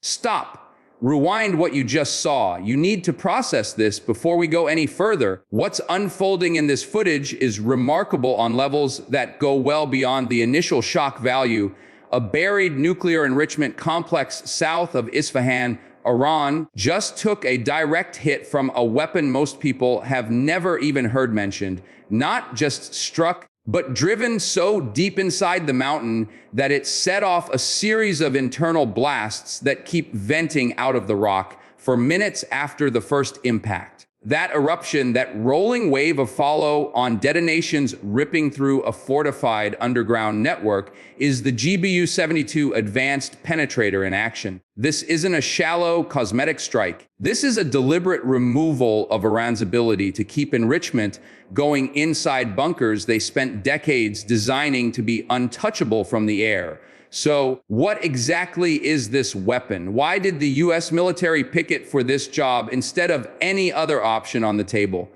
Stop. Rewind what you just saw. You need to process this before we go any further. What's unfolding in this footage is remarkable on levels that go well beyond the initial shock value. A buried nuclear enrichment complex south of Isfahan, Iran, just took a direct hit from a weapon most people have never even heard mentioned. Not just struck, but driven so deep inside the mountain that it set off a series of internal blasts that keep venting out of the rock for minutes after the first impact. That eruption, that rolling wave of follow-on detonations ripping through a fortified underground network, is the GBU-72 Advanced Penetrator in action. This isn't a shallow cosmetic strike. This is a deliberate removal of Iran's ability to keep enrichment going inside bunkers they spent decades designing to be untouchable from the air. So what exactly is this weapon? Why did the U.S. military pick it for this job instead of any other option on the table?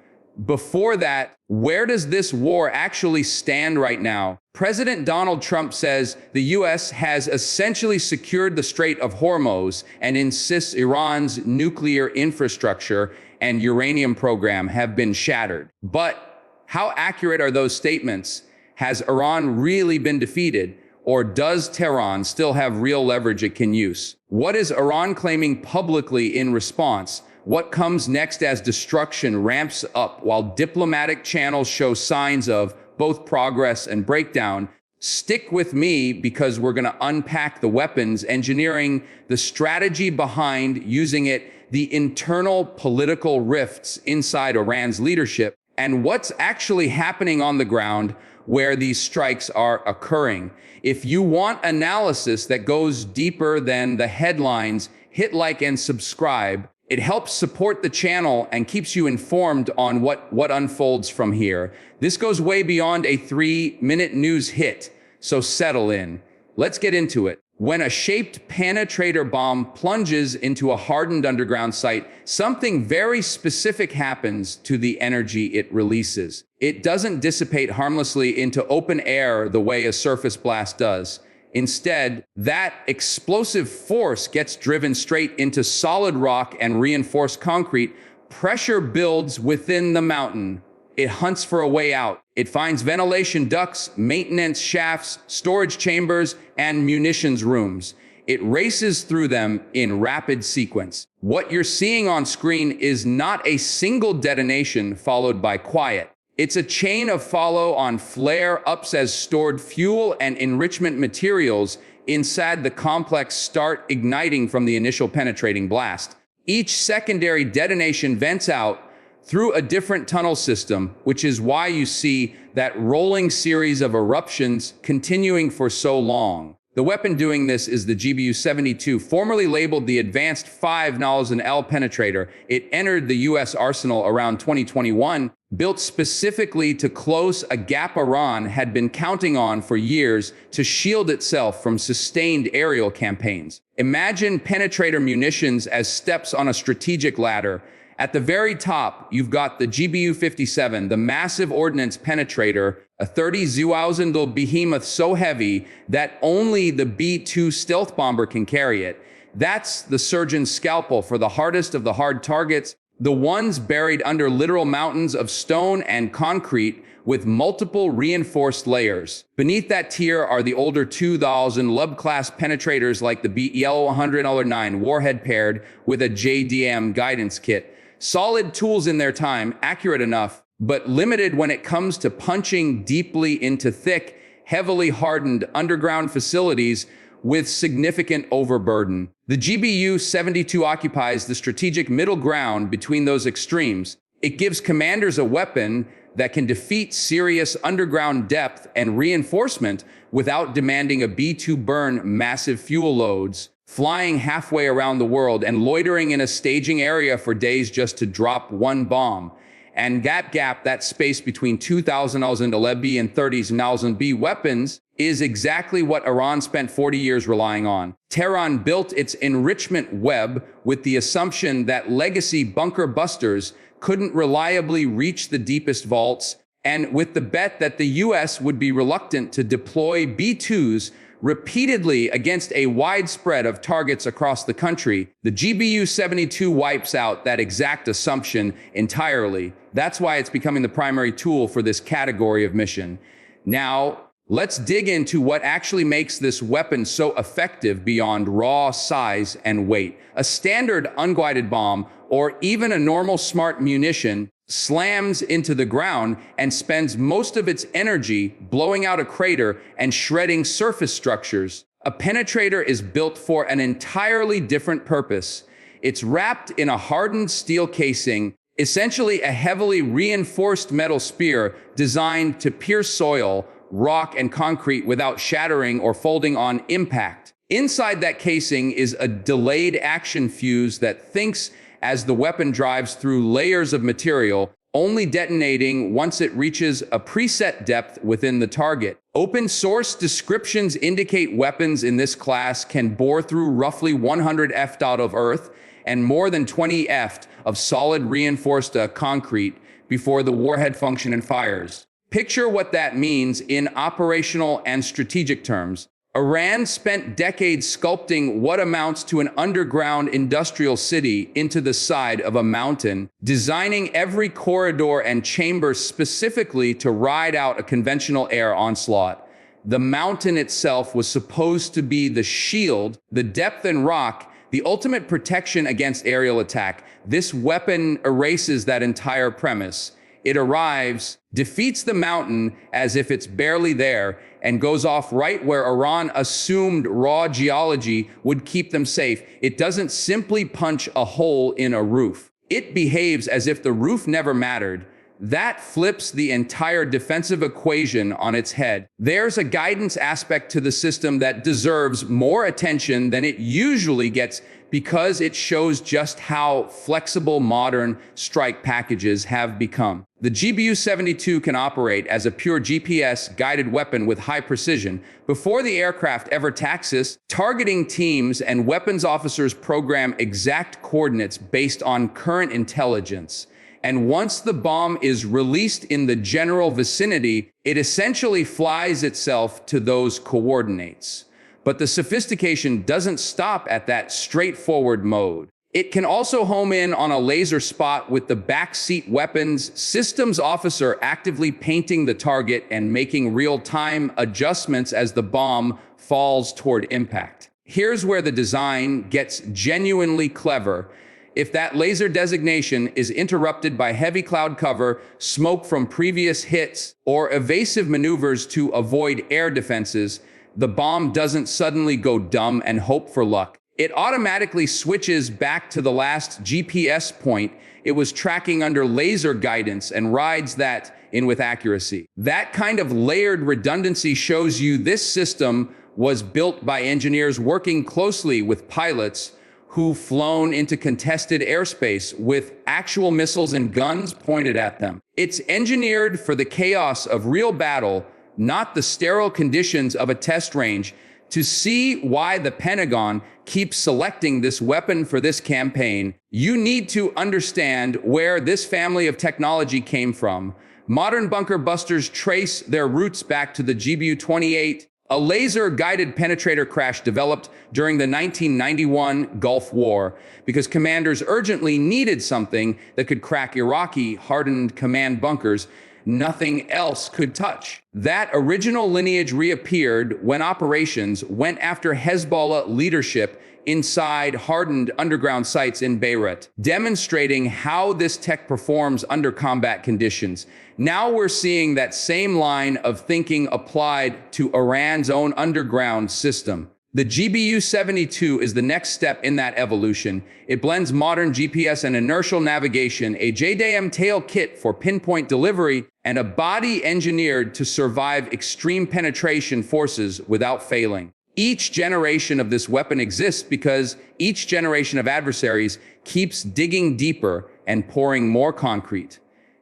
Before that, where does this war actually stand right now? President Donald Trump says the U.S. has essentially secured the Strait of Hormuz and insists Iran's nuclear infrastructure and uranium program have been shattered. But how accurate are those statements? Has Iran really been defeated? Or does Tehran still have real leverage it can use? What is Iran claiming publicly in response? What comes next as destruction ramps up while diplomatic channels show signs of both progress and breakdown? Stick with me because we're going to unpack the weapons engineering, the strategy behind using it, the internal political rifts inside Iran's leadership, and what's actually happening on the ground where these strikes are occurring. If you want analysis that goes deeper than the headlines, hit like and subscribe. It helps support the channel and keeps you informed on what unfolds from here. This goes way beyond a 3-minute news hit, so settle in. Let's get into it. When a shaped penetrator bomb plunges into a hardened underground site, something very specific happens to the energy it releases. It doesn't dissipate harmlessly into open air the way a surface blast does. Instead, that explosive force gets driven straight into solid rock and reinforced concrete. Pressure builds within the mountain. It hunts for a way out. It finds ventilation ducts, maintenance shafts, storage chambers, and munitions rooms. It races through them in rapid sequence. What you're seeing on screen is not a single detonation followed by quiet. It's a chain of follow-on flare-ups as stored fuel and enrichment materials inside the complex start igniting from the initial penetrating blast. Each secondary detonation vents out through a different tunnel system, which is why you see that rolling series of eruptions continuing for so long. The weapon doing this is the GBU-72, formerly labeled the Advanced 5L Penetrator. It entered the U.S. arsenal around 2021, built specifically to close a gap Iran had been counting on for years to shield itself from sustained aerial campaigns. Imagine penetrator munitions as steps on a strategic ladder. At the very top, you've got the GBU-57, the massive Ordnance Penetrator, a 30,000 behemoth so heavy that only the B-2 stealth bomber can carry it. That's the surgeon's scalpel for the hardest of the hard targets, the ones buried under literal mountains of stone and concrete with multiple reinforced layers. Beneath that tier are the older 2000 Lub-class penetrators like the BL-100-9 warhead paired with a JDM guidance kit. Solid tools in their time, accurate enough, but limited when it comes to punching deeply into thick, heavily hardened underground facilities with significant overburden. The GBU-72 occupies the strategic middle ground between those extremes. It gives commanders a weapon that can defeat serious underground depth and reinforcement without demanding a B-2 burn massive fuel loads, flying halfway around the world and loitering in a staging area for days just to drop one bomb. And that space between 2,000 LB and 30,000 B weapons is exactly what Iran spent 40 years relying on. Tehran built its enrichment web with the assumption that legacy bunker busters couldn't reliably reach the deepest vaults, and with the bet that the U.S. would be reluctant to deploy B-2s repeatedly against a wide spread of targets across the country. The GBU-72 wipes out that exact assumption entirely. That's why it's becoming the primary tool for this category of mission. Now, let's dig into what actually makes this weapon so effective beyond raw size and weight. A standard unguided bomb, or even a normal smart munition, slams into the ground and spends most of its energy blowing out a crater and shredding surface structures. A penetrator is built for an entirely different purpose. It's wrapped in a hardened steel casing, essentially a heavily reinforced metal spear designed to pierce soil, rock, and concrete without shattering or folding on impact. Inside that casing is a delayed action fuse that thinks as the weapon drives through layers of material, only detonating once it reaches a preset depth within the target. Open source descriptions indicate weapons in this class can bore through roughly 100 ft of earth and more than 20 ft of solid reinforced concrete before the warhead function and fires. Picture what that means in operational and strategic terms. Iran spent decades sculpting what amounts to an underground industrial city into the side of a mountain, designing every corridor and chamber specifically to ride out a conventional air onslaught. The mountain itself was supposed to be the shield, the depth and rock, the ultimate protection against aerial attack. This weapon erases that entire premise. It arrives, defeats the mountain as if it's barely there, and goes off right where Iran assumed raw geology would keep them safe. It doesn't simply punch a hole in a roof. It behaves as if the roof never mattered. That flips the entire defensive equation on its head. There's a guidance aspect to the system that deserves more attention than it usually gets because it shows just how flexible modern strike packages have become. The GBU-72 can operate as a pure GPS-guided weapon with high precision. Before the aircraft ever taxis, targeting teams and weapons officers program exact coordinates based on current intelligence. And once the bomb is released in the general vicinity, it essentially flies itself to those coordinates. But the sophistication doesn't stop at that straightforward mode. It can also home in on a laser spot with the backseat weapons systems officer actively painting the target and making real-time adjustments as the bomb falls toward impact. Here's where the design gets genuinely clever. If that laser designation is interrupted by heavy cloud cover, smoke from previous hits, or evasive maneuvers to avoid air defenses, the bomb doesn't suddenly go dumb and hope for luck. It automatically switches back to the last GPS point it was tracking under laser guidance and rides that in with accuracy. That kind of layered redundancy shows you this system was built by engineers working closely with pilots who've flown into contested airspace with actual missiles and guns pointed at them. It's engineered for the chaos of real battle, not the sterile conditions of a test range. To see why the Pentagon keeps selecting this weapon for this campaign, you need to understand where this family of technology came from. Modern bunker busters trace their roots back to the GBU-28, a laser-guided penetrator crash developed during the 1991 Gulf War because commanders urgently needed something that could crack Iraqi hardened command bunkers nothing else could touch. That original lineage reappeared when operations went after Hezbollah leadership inside hardened underground sites in Beirut, demonstrating how this tech performs under combat conditions. Now we're seeing that same line of thinking applied to Iran's own underground system. The GBU-72 is the next step in that evolution. It blends modern GPS and inertial navigation, a JDAM tail kit for pinpoint delivery, and a body engineered to survive extreme penetration forces without failing. Each generation of this weapon exists because each generation of adversaries keeps digging deeper and pouring more concrete.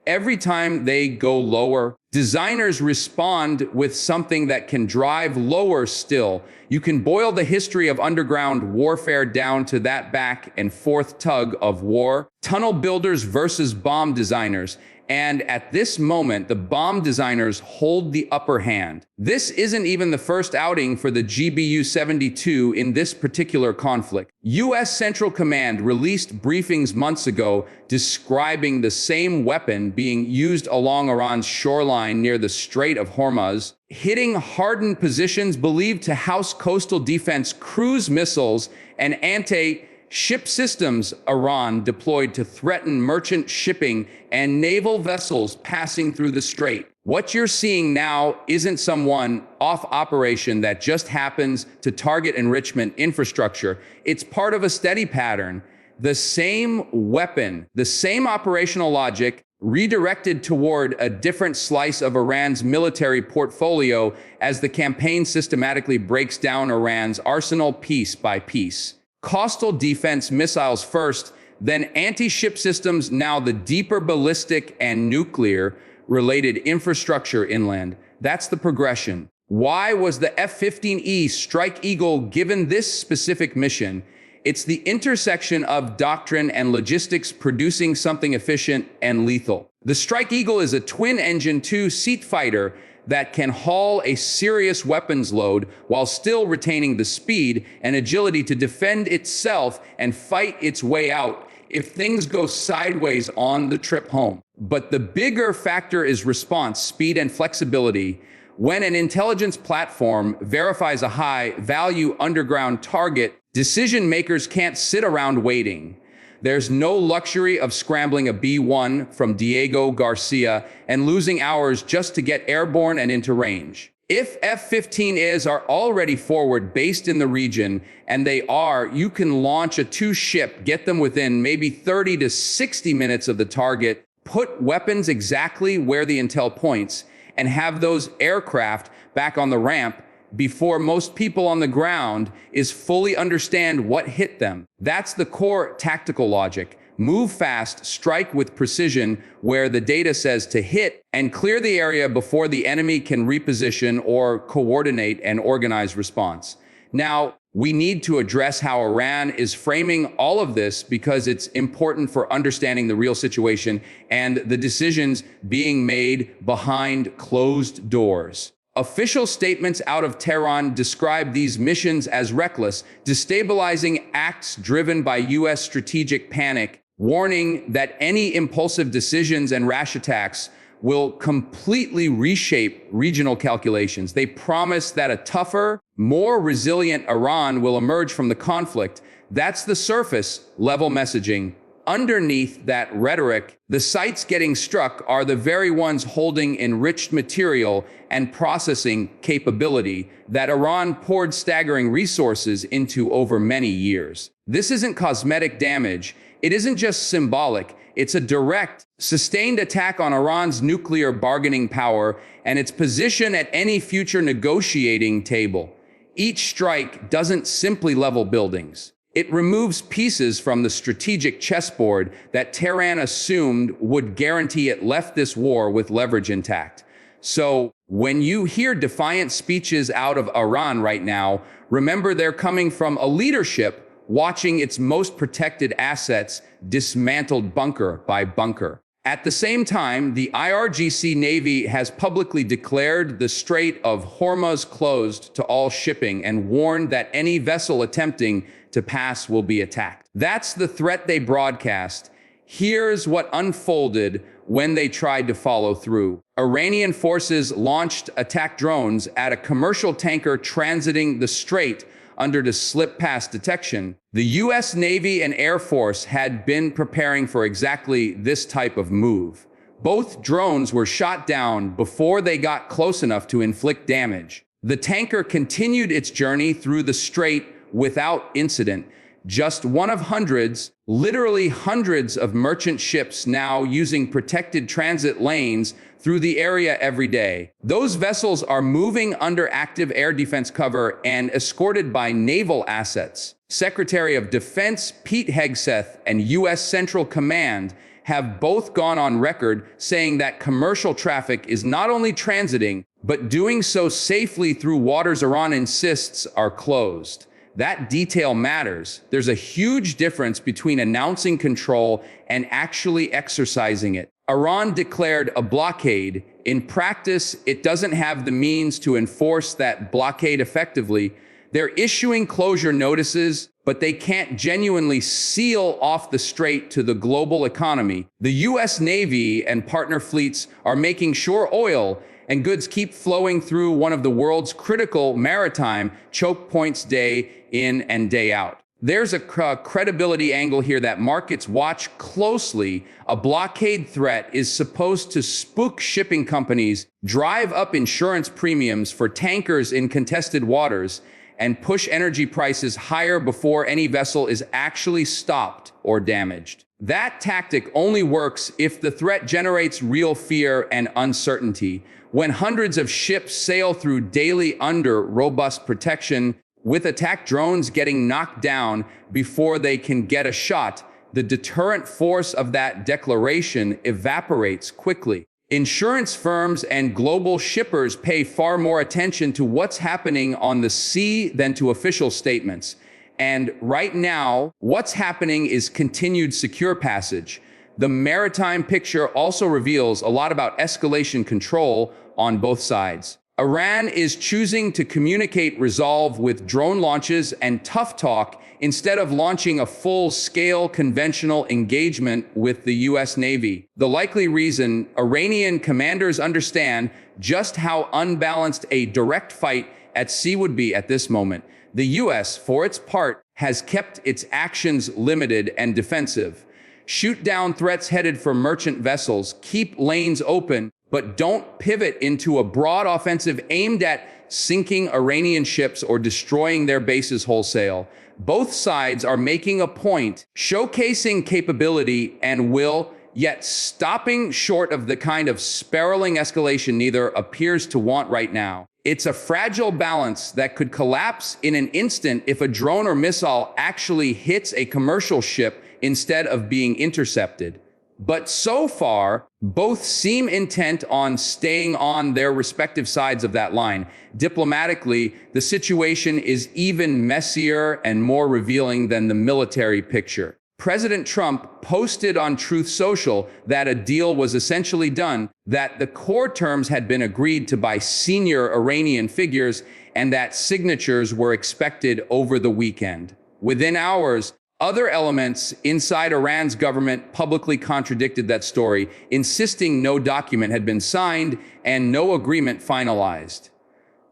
Every time they go lower, designers respond with something that can drive lower still. You can boil the history of underground warfare down to that back and forth tug of war. Tunnel builders versus bomb designers. And at this moment, the bomb designers hold the upper hand. This isn't even the first outing for the GBU-72 in this particular conflict. U.S. Central Command released briefings months ago describing the same weapon being used along Iran's shoreline near the Strait of Hormuz, hitting hardened positions believed to house coastal defense cruise missiles and anti-ship systems Iran deployed to threaten merchant shipping and naval vessels passing through the strait. What you're seeing now isn't some one-off operation that just happens to target enrichment infrastructure. It's part of a steady pattern. The same weapon, the same operational logic, redirected toward a different slice of Iran's military portfolio as the campaign systematically breaks down Iran's arsenal piece by piece. Coastal defense missiles first, then anti-ship systems, now the deeper ballistic and nuclear-related infrastructure inland. That's the progression. Why was the F-15E Strike Eagle given this specific mission? It's the intersection of doctrine and logistics producing something efficient and lethal. The Strike Eagle is a twin-engine two-seat fighter that can haul a serious weapons load while still retaining the speed and agility to defend itself and fight its way out if things go sideways on the trip home. But the bigger factor is response, speed, and flexibility. When an intelligence platform verifies a high-value underground target, decision makers can't sit around waiting. There's no luxury of scrambling a B-1 from Diego Garcia and losing hours just to get airborne and into range. If F-15Es are already forward based in the region, and they are, you can launch a two-ship, get them within maybe 30 to 60 minutes of the target, put weapons exactly where the intel points, and have those aircraft back on the ramp before most people on the ground is fully understand what hit them. That's the core tactical logic. Move fast, strike with precision where the data says to hit, and clear the area before the enemy can reposition or coordinate an organized response. Now, we need to address how Iran is framing all of this because it's important for understanding the real situation and the decisions being made behind closed doors. Official statements out of Tehran describe these missions as reckless, destabilizing acts driven by U.S. strategic panic, warning that any impulsive decisions and rash attacks will completely reshape regional calculations. They promise that a tougher, more resilient Iran will emerge from the conflict. That's the surface level messaging. Underneath that rhetoric, the sites getting struck are the very ones holding enriched material and processing capability that Iran poured staggering resources into over many years. This isn't cosmetic damage. It isn't just symbolic. It's a direct, sustained attack on Iran's nuclear bargaining power and its position at any future negotiating table. Each strike doesn't simply level buildings. It removes pieces from the strategic chessboard that Tehran assumed would guarantee it left this war with leverage intact. So when you hear defiant speeches out of Iran right now, remember they're coming from a leadership watching its most protected assets dismantled bunker by bunker. At the same time, the IRGC Navy has publicly declared the Strait of Hormuz closed to all shipping and warned that any vessel attempting to pass will be attacked. That's the threat they broadcast. Here's what unfolded when they tried to follow through. Iranian forces launched attack drones at a commercial tanker transiting the strait under the slip-pass detection. The U.S. Navy and Air Force had been preparing for exactly this type of move. Both drones were shot down before they got close enough to inflict damage. The tanker continued its journey through the strait without incident. Just one of hundreds, literally hundreds of merchant ships now using protected transit lanes through the area every day. Those vessels are moving under active air defense cover and escorted by naval assets. Secretary of Defense Pete Hegseth and U.S. Central Command have both gone on record saying that commercial traffic is not only transiting, but doing so safely through waters Iran insists are closed. That detail matters. There's a huge difference between announcing control and actually exercising it. Iran declared a blockade. In practice, it doesn't have the means to enforce that blockade effectively. They're issuing closure notices, but they can't genuinely seal off the strait to the global economy. The U.S. Navy and partner fleets are making sure oil and goods keep flowing through one of the world's critical maritime choke points day in and day out. There's a credibility angle here that markets watch closely. A blockade threat is supposed to spook shipping companies, drive up insurance premiums for tankers in contested waters, and push energy prices higher before any vessel is actually stopped or damaged. That tactic only works if the threat generates real fear and uncertainty. When hundreds of ships sail through daily under robust protection, with attack drones getting knocked down before they can get a shot, the deterrent force of that declaration evaporates quickly. Insurance firms and global shippers pay far more attention to what's happening on the sea than to official statements. And right now, what's happening is continued secure passage. The maritime picture also reveals a lot about escalation control on both sides. Iran is choosing to communicate resolve with drone launches and tough talk instead of launching a full-scale conventional engagement with the U.S. Navy. The likely reason: Iranian commanders understand just how unbalanced a direct fight at sea would be at this moment. The U.S., for its part, has kept its actions limited and defensive. Shoot down threats headed for merchant vessels, keep lanes open, but don't pivot into a broad offensive aimed at sinking Iranian ships or destroying their bases wholesale. Both sides are making a point, showcasing capability and will, yet stopping short of the kind of spiraling escalation neither appears to want right now. It's a fragile balance that could collapse in an instant if a drone or missile actually hits a commercial ship instead of being intercepted. But so far, both seem intent on staying on their respective sides of that line. Diplomatically, the situation is even messier and more revealing than the military picture. President Trump posted on Truth Social that a deal was essentially done, that the core terms had been agreed to by senior Iranian figures, and that signatures were expected over the weekend. Within hours, other elements inside Iran's government publicly contradicted that story, insisting no document had been signed and no agreement finalized.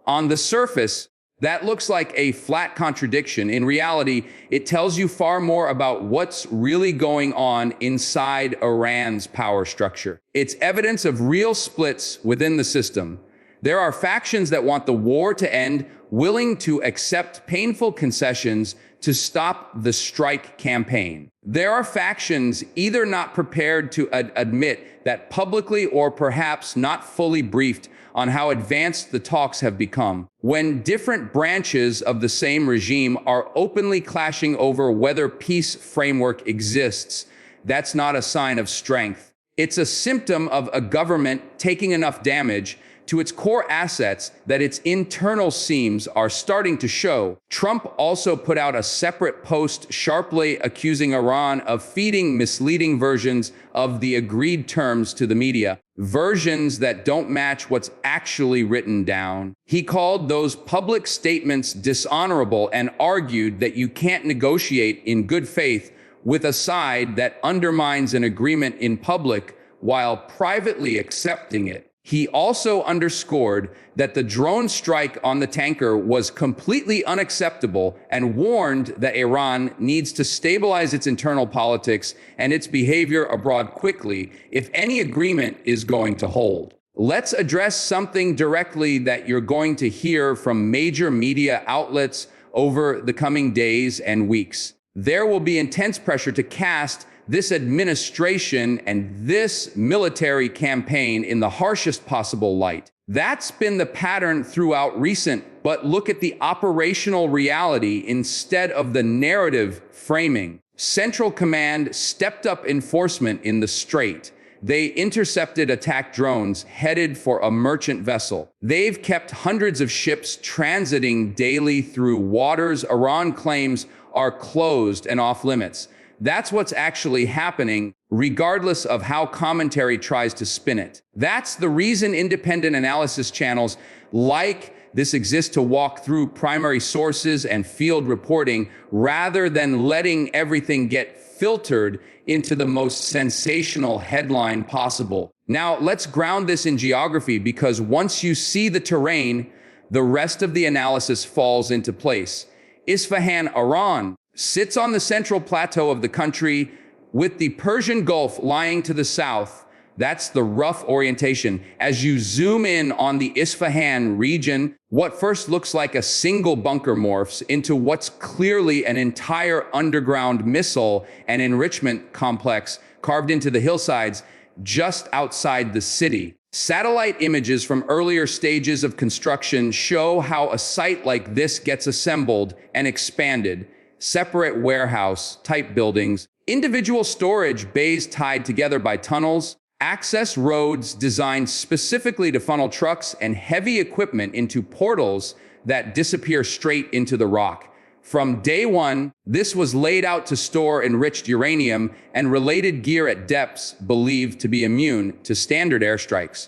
On the surface, that looks like a flat contradiction. In reality, it tells you far more about what's really going on inside Iran's power structure. It's evidence of real splits within the system. There are factions that want the war to end, willing to accept painful concessions to stop the strike campaign. There are factions either not prepared to admit that publicly or perhaps not fully briefed on how advanced the talks have become. When different branches of the same regime are openly clashing over whether peace framework exists, that's not a sign of strength. It's a symptom of a government taking enough damage to its core assets that its internal seams are starting to show. Trump also put out a separate post sharply accusing Iran of feeding misleading versions of the agreed terms to the media, versions that don't match what's actually written down. He called those public statements dishonorable and argued that you can't negotiate in good faith with a side that undermines an agreement in public while privately accepting it. He also underscored that the drone strike on the tanker was completely unacceptable and warned that Iran needs to stabilize its internal politics and its behavior abroad quickly if any agreement is going to hold. Let's address something directly that you're going to hear from major media outlets over the coming days and weeks. There will be intense pressure to cast this administration and this military campaign in the harshest possible light. That's been the pattern throughout recent, but look at the operational reality instead of the narrative framing. Central Command stepped up enforcement in the Strait. They intercepted attack drones headed for a merchant vessel. They've kept hundreds of ships transiting daily through waters Iran claims are closed and off limits. That's what's actually happening. regardless of how commentary tries to spin it. That's the reason independent analysis channels like this exist, to walk through primary sources and field reporting rather than letting everything get filtered into the most sensational headline possible. Now, let's ground this in geography, because once you see the terrain, the rest of the analysis falls into place. Isfahan, Iran, sits on the central plateau of the country with the Persian Gulf lying to the south. That's the rough orientation. As you zoom in on the Isfahan region, what first looks like a single bunker morphs into what's clearly an entire underground missile and enrichment complex carved into the hillsides just outside the city. Satellite images from earlier stages of construction show how a site like this gets assembled and expanded. Separate warehouse-type buildings, individual storage bays tied together by tunnels, access roads designed specifically to funnel trucks, and heavy equipment into portals that disappear straight into the rock. From day one, this was laid out to store enriched uranium and related gear at depths believed to be immune to standard airstrikes.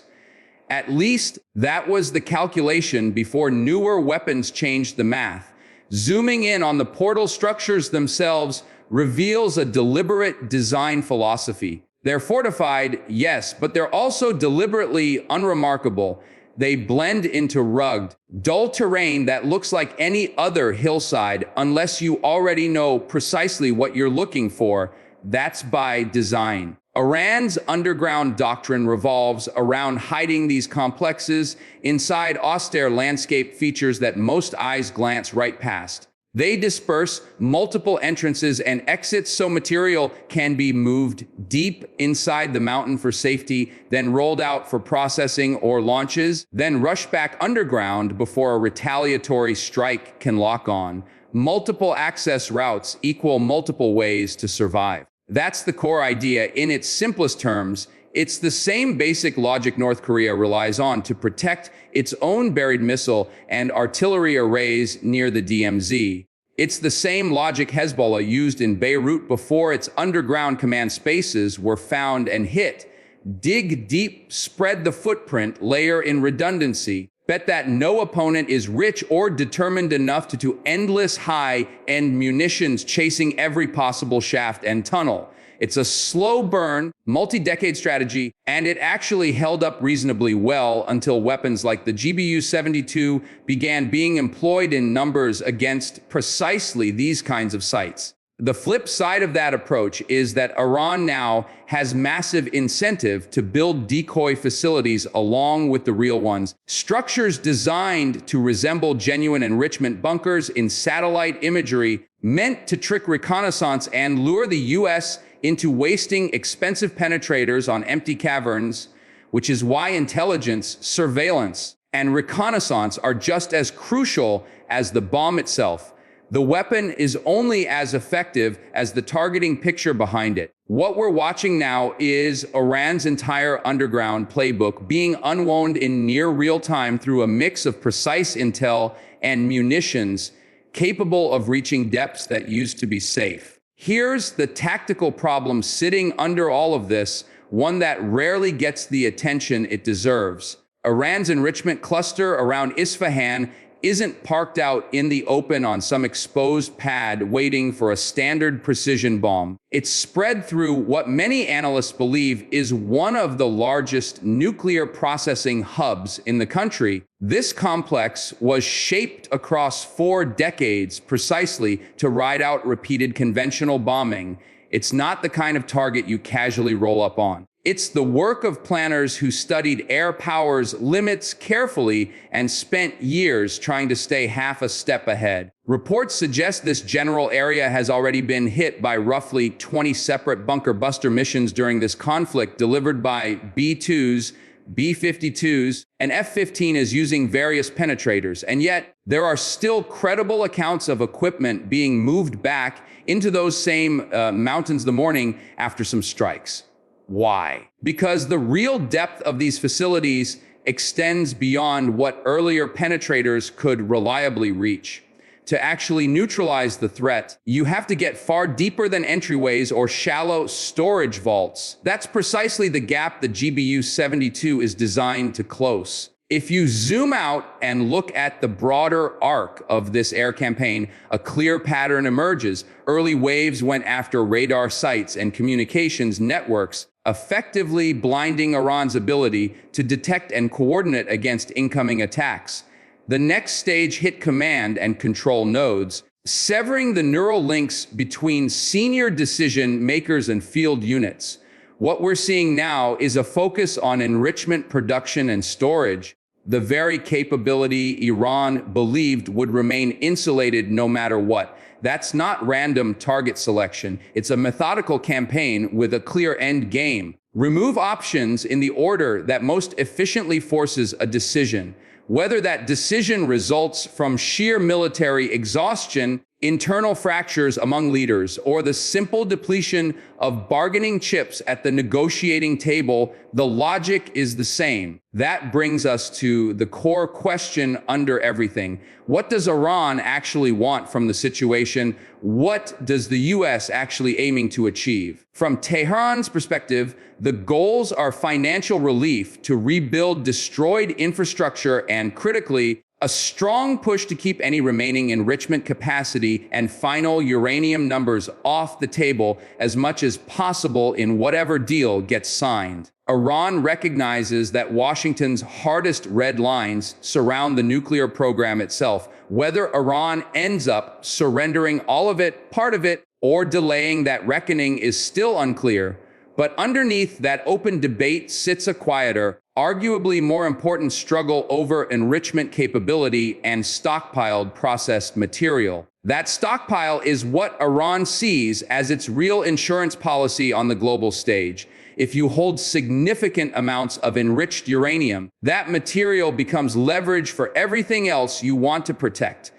At least that was the calculation before newer weapons changed the math. Zooming in on the portal structures themselves reveals a deliberate design philosophy. They're fortified, yes, but they're also deliberately unremarkable. They blend into rugged, dull terrain that looks like any other hillside unless you already know precisely what you're looking for. That's by design. Iran's underground doctrine revolves around hiding these complexes inside austere landscape features that most eyes glance right past. They disperse multiple entrances and exits so material can be moved deep inside the mountain for safety, then rolled out for processing or launches, then rushed back underground before a retaliatory strike can lock on. Multiple access routes equal multiple ways to survive. That's the core idea in its simplest terms. It's the same basic logic North Korea relies on to protect its own buried missile and artillery arrays near the DMZ. It's the same logic Hezbollah used in Beirut before its underground command spaces were found and hit. Dig deep, spread the footprint, layer in redundancy. Bet that no opponent is rich or determined enough to do endless high-end munitions chasing every possible shaft and tunnel. It's a slow burn, multi-decade strategy, and it actually held up reasonably well until weapons like the GBU-72 began being employed in numbers against precisely these kinds of sites. The flip side of that approach is that Iran now has massive incentive to build decoy facilities along with the real ones, structures designed to resemble genuine enrichment bunkers in satellite imagery meant to trick reconnaissance and lure the U.S. into wasting expensive penetrators on empty caverns, which is why intelligence, surveillance, and reconnaissance are just as crucial as the bomb itself. The weapon is only as effective as the targeting picture behind it. What we're watching now is Iran's entire underground playbook being unwound in near real time through a mix of precise intel and munitions capable of reaching depths that used to be safe. Here's the tactical problem sitting under all of this, one that rarely gets the attention it deserves. Iran's enrichment cluster around Isfahan isn't parked out in the open on some exposed pad waiting for a standard precision bomb. It's spread through what many analysts believe is one of the largest nuclear processing hubs in the country. This complex was shaped across 4 decades precisely to ride out repeated conventional bombing. It's not the kind of target you casually roll up on. It's the work of planners who studied air power's limits carefully and spent years trying to stay half a step ahead. Reports suggest this general area has already been hit by roughly 20 separate bunker buster missions during this conflict, delivered by B-2s, B-52s, and F-15 is using various penetrators. And yet, there are still credible accounts of equipment being moved back into those same mountains the morning after some strikes. Why? Because the real depth of these facilities extends beyond what earlier penetrators could reliably reach. To actually neutralize the threat, you have to get far deeper than entryways or shallow storage vaults. That's precisely the gap the GBU-72 is designed to close. If you zoom out and look at the broader arc of this air campaign, a clear pattern emerges. Early waves went after radar sites and communications networks, effectively blinding Iran's ability to detect and coordinate against incoming attacks. The next stage hit command and control nodes, severing the neural links between senior decision makers and field units. What we're seeing now is a focus on enrichment, production, and storage, the very capability Iran believed would remain insulated no matter what. That's not random target selection. It's a methodical campaign with a clear end game. Remove options in the order that most efficiently forces a decision. Whether that decision results from sheer military exhaustion, internal fractures among leaders, or the simple depletion of bargaining chips at the negotiating table, the logic is the same. That brings us to the core question under everything. What does Iran actually want from the situation? What does the U.S. actually aiming to achieve? From Tehran's perspective, the goals are financial relief to rebuild destroyed infrastructure and, critically, a strong push to keep any remaining enrichment capacity and final uranium numbers off the table as much as possible in whatever deal gets signed. Iran recognizes that Washington's hardest red lines surround the nuclear program itself. Whether Iran ends up surrendering all of it, part of it, or delaying that reckoning is still unclear. But underneath that open debate sits a quieter, arguably more important struggle over enrichment capability and stockpiled processed material. That stockpile is what Iran sees as its real insurance policy on the global stage. If you hold significant amounts of enriched uranium, that material becomes leverage for everything else you want to protect.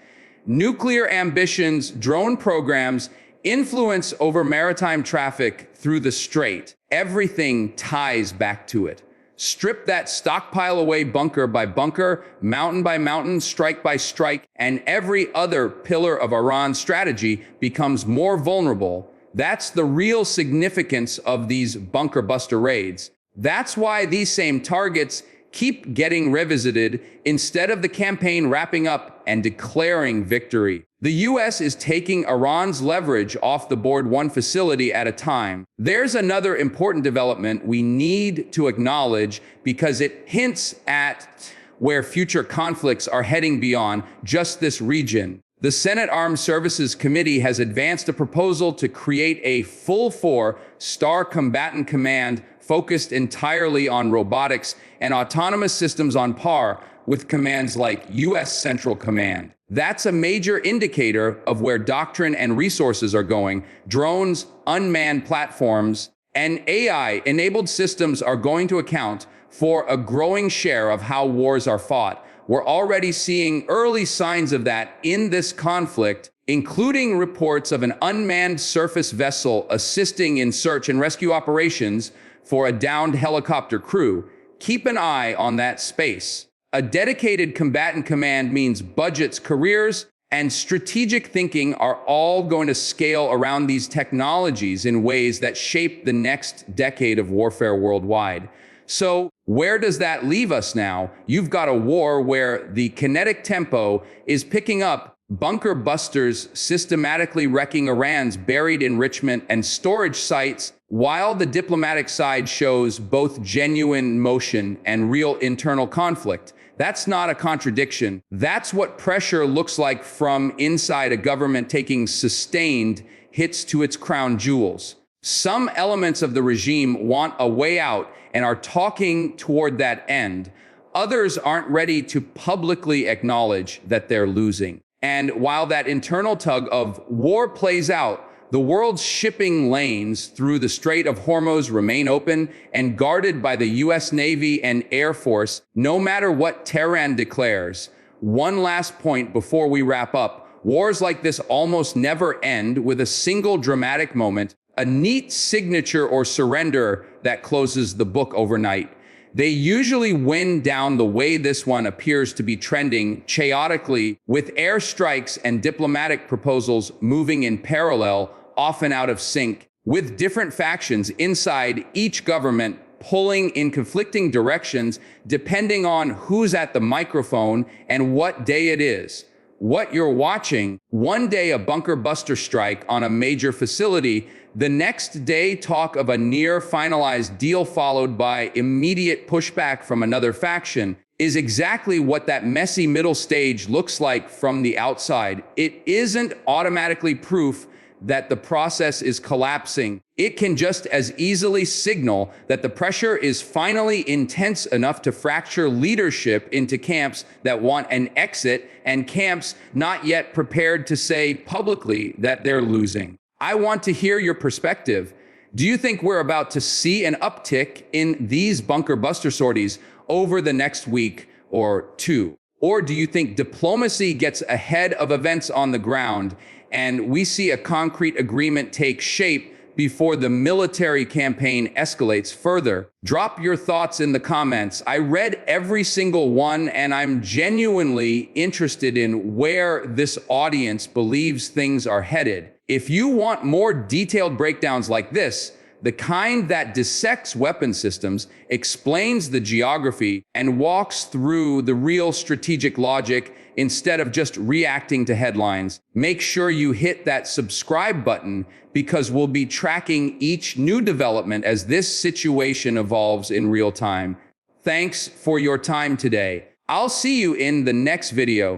Nuclear ambitions, drone programs, influence over maritime traffic through the Strait, everything ties back to it. Strip that stockpile away bunker by bunker, mountain by mountain, strike by strike, and every other pillar of Iran's strategy becomes more vulnerable. That's the real significance of these bunker buster raids. That's why these same targets keep getting revisited instead of the campaign wrapping up and declaring victory. The U.S. is taking Iran's leverage off the board one facility at a time. There's another important development we need to acknowledge because it hints at where future conflicts are heading beyond just this region. The Senate Armed Services Committee has advanced a proposal to create a full four-star combatant command focused entirely on robotics and autonomous systems on par with commands like U.S. Central Command. That's a major indicator of where doctrine and resources are going. Drones, unmanned platforms, and AI-enabled systems are going to account for a growing share of how wars are fought. We're already seeing early signs of that in this conflict, including reports of an unmanned surface vessel assisting in search and rescue operations for a downed helicopter crew. Keep an eye on that space. A dedicated combatant command means budgets, careers, and strategic thinking are all going to scale around these technologies in ways that shape the next decade of warfare worldwide. So where does that leave us now? You've got a war where the kinetic tempo is picking up, bunker busters systematically wrecking Iran's buried enrichment and storage sites, while the diplomatic side shows both genuine motion and real internal conflict. That's not a contradiction. That's what pressure looks like from inside a government taking sustained hits to its crown jewels. Some elements of the regime want a way out and are talking toward that end. Others aren't ready to publicly acknowledge that they're losing. And while that internal tug of war plays out, the world's shipping lanes through the Strait of Hormuz remain open and guarded by the U.S. Navy and Air Force, no matter what Tehran declares. One last point before we wrap up. Wars like this almost never end with a single dramatic moment, a neat signature or surrender that closes the book overnight. They usually win down the way this one appears to be trending chaotically, with airstrikes and diplomatic proposals moving in parallel, often out of sync, with different factions inside each government pulling in conflicting directions depending on who's at the microphone and what day it is. What you're watching, one day a bunker buster strike on a major facility, the next day talk of a near finalized deal followed by immediate pushback from another faction, is exactly what that messy middle stage looks like from the outside. It isn't automatically proof that the process is collapsing. It can just as easily signal that the pressure is finally intense enough to fracture leadership into camps that want an exit and camps not yet prepared to say publicly that they're losing. I want to hear your perspective. Do you think we're about to see an uptick in these bunker buster sorties over the next week or two? Or do you think diplomacy gets ahead of events on the ground and we see a concrete agreement take shape before the military campaign escalates further? Drop your thoughts in the comments. I read every single one, and I'm genuinely interested in where this audience believes things are headed. If you want more detailed breakdowns like this, the kind that dissects weapon systems, explains the geography, and walks through the real strategic logic instead of just reacting to headlines, make sure you hit that subscribe button, because we'll be tracking each new development as this situation evolves in real time. Thanks for your time today. I'll see you in the next video.